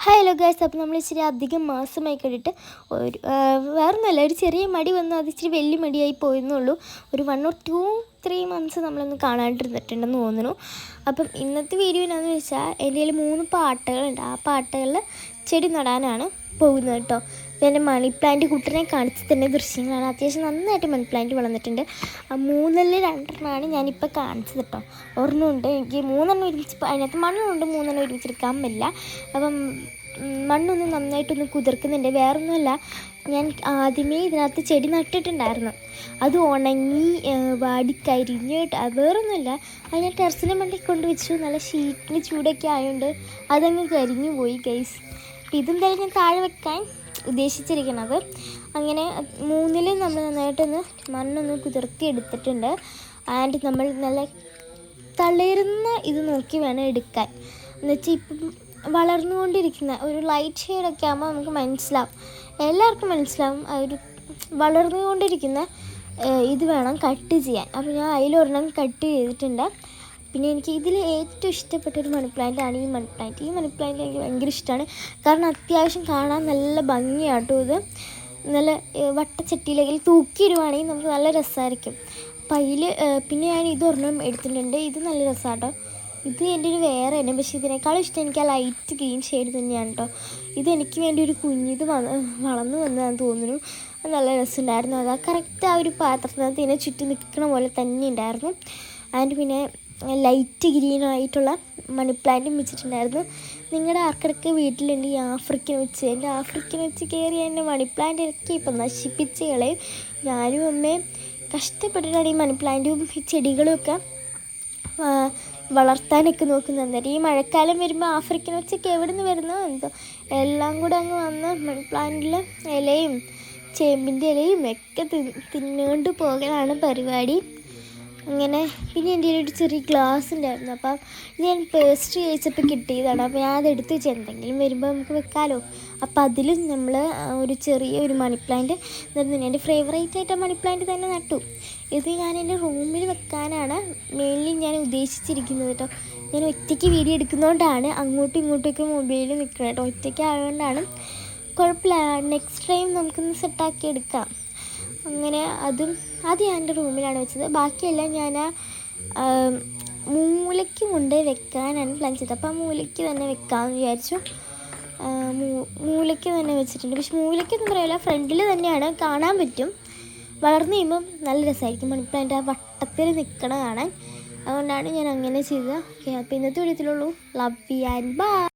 Hello guys, അപ്പോൾ നമ്മൾ ഇച്ചിരി അധികം മാസമായി കഴിഞ്ഞിട്ട് വേറൊന്നുമല്ല, ഒരു ചെറിയ മടി വന്നു. അത് ഇച്ചിരി വലിയ മടിയായി പോയെന്നുള്ളൂ. ഒരു 1 or 2-3 months നമ്മളൊന്ന് കാണാണ്ടിരുന്നിട്ടുണ്ടെന്ന് തോന്നുന്നു. അപ്പം ഇന്നത്തെ വീഡിയോ എന്താണെന്ന് വെച്ചാൽ എൻ്റെ കയ്യിൽ 3 പാട്ടകളുണ്ട്. ആ പാട്ടകളിൽ ചെടി നടാനാണ് പോകുന്നത് കേട്ടോ. എൻ്റെ മണി പ്ലാന്റ് കുട്ടനെ കാണിച്ച് തന്നെ ദൃശ്യങ്ങളാണ്. അത്യാവശ്യം നന്നായിട്ട് മണി പ്ലാന്റ് വളർന്നിട്ടുണ്ട്. 3-ൽ 2 ഞാനിപ്പോൾ കാണിച്ചത് കേട്ടോ. ഒരെണ്ണമുണ്ട്, എനിക്ക് 3 ഒരുമിച്ച് അതിനകത്ത് മണ്ണുണ്ട്, 3 ഒരുമിച്ചെടുക്കാൻ പറ്റില്ല. അപ്പം മണ്ണൊന്ന് നന്നായിട്ടൊന്ന് കുതിർക്കുന്നുണ്ട്. വേറൊന്നുമല്ല, ഞാൻ ആദ്യമേ ഇതിനകത്ത് ചെടി നട്ടിട്ടുണ്ടായിരുന്നു. അത് ഉണങ്ങി വാടിക്കരിഞ്ഞ് വേറൊന്നുമില്ല, അത് ഞാൻ ടെറസിൻ്റെ മണ്ടയിൽ കൊണ്ടുവച്ചു. നല്ല ഷീറ്റിന് ചൂടൊക്കെ ആയതുകൊണ്ട് അതങ്ങ് കരിഞ്ഞു പോയി ഗൈസ്. ഇതെന്തായാലും ഞാൻ താഴെ വെക്കാൻ ഉദ്ദേശിച്ചിരിക്കുന്നത്. അങ്ങനെ 3-ൽ നമ്മൾ നന്നായിട്ടൊന്ന് മണ്ണൊന്ന് കുതിർത്തി എടുത്തിട്ടുണ്ട്. ആൻഡ് നമ്മൾ നല്ല തളിരുന്ന ഇത് നോക്കി വേണം എടുക്കാൻ. എന്നുവെച്ചാൽ ഇപ്പം വളർന്നുകൊണ്ടിരിക്കുന്ന ഒരു ലൈറ്റ് ഷെയ്ഡൊക്കെ ആകുമ്പോൾ നമുക്ക് മനസ്സിലാവും, എല്ലാവർക്കും മനസ്സിലാവും. ഒരു വളർന്നുകൊണ്ടിരിക്കുന്ന ഇത് വേണം കട്ട് ചെയ്യാൻ. അപ്പോൾ ഞാൻ അതിലൊരെണ്ണം കട്ട് ചെയ്തിട്ടുണ്ട്. പിന്നെ എനിക്ക് ഇതിൽ ഏറ്റവും ഇഷ്ടപ്പെട്ടൊരു മണി പ്ലാന്റാണ് ഈ മണി പ്ലാന്റ്. ഈ മണി പ്ലാന്റ് എനിക്ക് ഭയങ്കര ഇഷ്ടമാണ്. കാരണം അത്യാവശ്യം കാണാൻ നല്ല ഭംഗിയാട്ടോ. ഇത് നല്ല വട്ടച്ചട്ടിയിലേക്ക് തൂക്കിയിടുവാണെങ്കിൽ നമുക്ക് നല്ല രസമായിരിക്കും. അപ്പം അതിൽ പിന്നെ ഞാൻ ഇതൊരെണ്ണം എടുത്തിട്ടുണ്ട്. ഇത് നല്ല രസമാട്ടോ. ഇത് എൻ്റെ ഒരു വേറെ തന്നെ, പക്ഷേ ഇതിനേക്കാളും ഇഷ്ടം എനിക്ക് ആ ലൈറ്റ് ഗ്രീൻ ഷെയ്ഡ് തന്നെയാണ് കേട്ടോ. ഇതെനിക്ക് വേണ്ടി ഒരു കുഞ്ഞിത് വളർന്നു വന്നതാണെന്ന് തോന്നുന്നു. നല്ല രസമുണ്ടായിരുന്നു. അത് കറക്റ്റ് ആ ഒരു പാത്രത്തിനകത്ത് ഇതിനെ ചുറ്റി നിൽക്കണ പോലെ തന്നെ ഉണ്ടായിരുന്നു. ആൻഡ് പിന്നെ ലൈറ്റ് ഗ്രീനായിട്ടുള്ള മണി പ്ലാന്റും വെച്ചിട്ടുണ്ടായിരുന്നു. നിങ്ങളുടെ ആർക്കിടയ്ക്ക് വീട്ടിലുണ്ട് ഈ ആഫ്രിക്കൻ വെച്ച്. എൻ്റെ ആഫ്രിക്കൻ വെച്ച് കയറി എൻ്റെ മണി പ്ലാന്റ് ഒക്കെ ഇപ്പം നശിപ്പിച്ച് കളയും. ഞാനും അമ്മയും കഷ്ടപ്പെട്ടിട്ടാണ് ഈ മണി പ്ലാന്റും ഈ ചെടികളും ഒക്കെ വളർത്താനൊക്കെ നോക്കുന്നത്. അന്നേരം ഈ മഴക്കാലം വരുമ്പോൾ ആഫ്രിക്കൻ വെച്ചൊക്കെ എവിടെ നിന്ന് വരുന്നോ എന്തോ എല്ലാം കൂടെ അങ്ങ് വന്ന് മണി പ്ലാന്റിൽ ഇലയും ചേമ്പിൻ്റെ ഇലയും ഒക്കെ തിന്നുകൊണ്ട് പോകലാണ് പരിപാടി. അങ്ങനെ പിന്നെ എൻ്റെ ഒരു ചെറിയ ഗ്ലാസ് ഉണ്ടായിരുന്നു. അപ്പം ഇത് ഞാൻ പേസ്ട്രി കഴിച്ചപ്പോൾ കിട്ടിയതാണ്. അപ്പോൾ ഞാൻ അതെടുത്ത് വെച്ച് എന്തെങ്കിലും വരുമ്പോൾ നമുക്ക് വെക്കാമല്ലോ. അപ്പോൾ അതിലും നമ്മൾ ഒരു ചെറിയ മണി പ്ലാന്റ് നിർത്തുന്നു. എൻ്റെ ഫേവറേറ്റായിട്ട് മണി പ്ലാന്റ് തന്നെ നട്ടു. ഇത് ഞാൻ എൻ്റെ റൂമിൽ വെക്കാനാണ് മെയിൻലി ഞാൻ ഉദ്ദേശിച്ചിരിക്കുന്നത് കേട്ടോ. ഞാൻ ഒറ്റയ്ക്ക് വീഡിയോ എടുക്കുന്നതുകൊണ്ടാണ് അങ്ങോട്ടും ഇങ്ങോട്ടുമൊക്കെ മൊബൈലിൽ നിൽക്കണം കേട്ടോ. ഒറ്റയ്ക്ക് ആയതുകൊണ്ടാണ്. കുഴപ്പമില്ല, നെക്സ്റ്റ് ടൈം നമുക്കൊന്ന് സെറ്റാക്കി എടുക്കാം. അങ്ങനെ അത് ഞാൻ എൻ്റെ റൂമിലാണ് വെച്ചത്. ബാക്കിയെല്ലാം ഞാൻ മൂലയ്ക്ക് കൊണ്ട് വെക്കാനാണ് പ്ലാൻ ചെയ്തത്. അപ്പോൾ ആ മൂലയ്ക്ക് തന്നെ വെക്കാമെന്ന് വിചാരിച്ചു. മൂലയ്ക്ക് തന്നെ വെച്ചിട്ടുണ്ട്. പക്ഷെ മൂലയ്ക്കൊന്നും പറയില്ല, ഫ്രണ്ടിൽ തന്നെയാണ്, കാണാൻ പറ്റും. വളർന്നു കഴിയുമ്പം നല്ല രസമായിരിക്കും മണി പ്ലാന്റ് ആ വട്ടത്തിൽ നിൽക്കണ കാണാൻ. അതുകൊണ്ടാണ് ഞാൻ അങ്ങനെ ചെയ്തത്. ഓക്കെ, അപ്പോൾ ഇന്നത്തെ വീഡിയോത്തിലുള്ളൂ. Love you and by.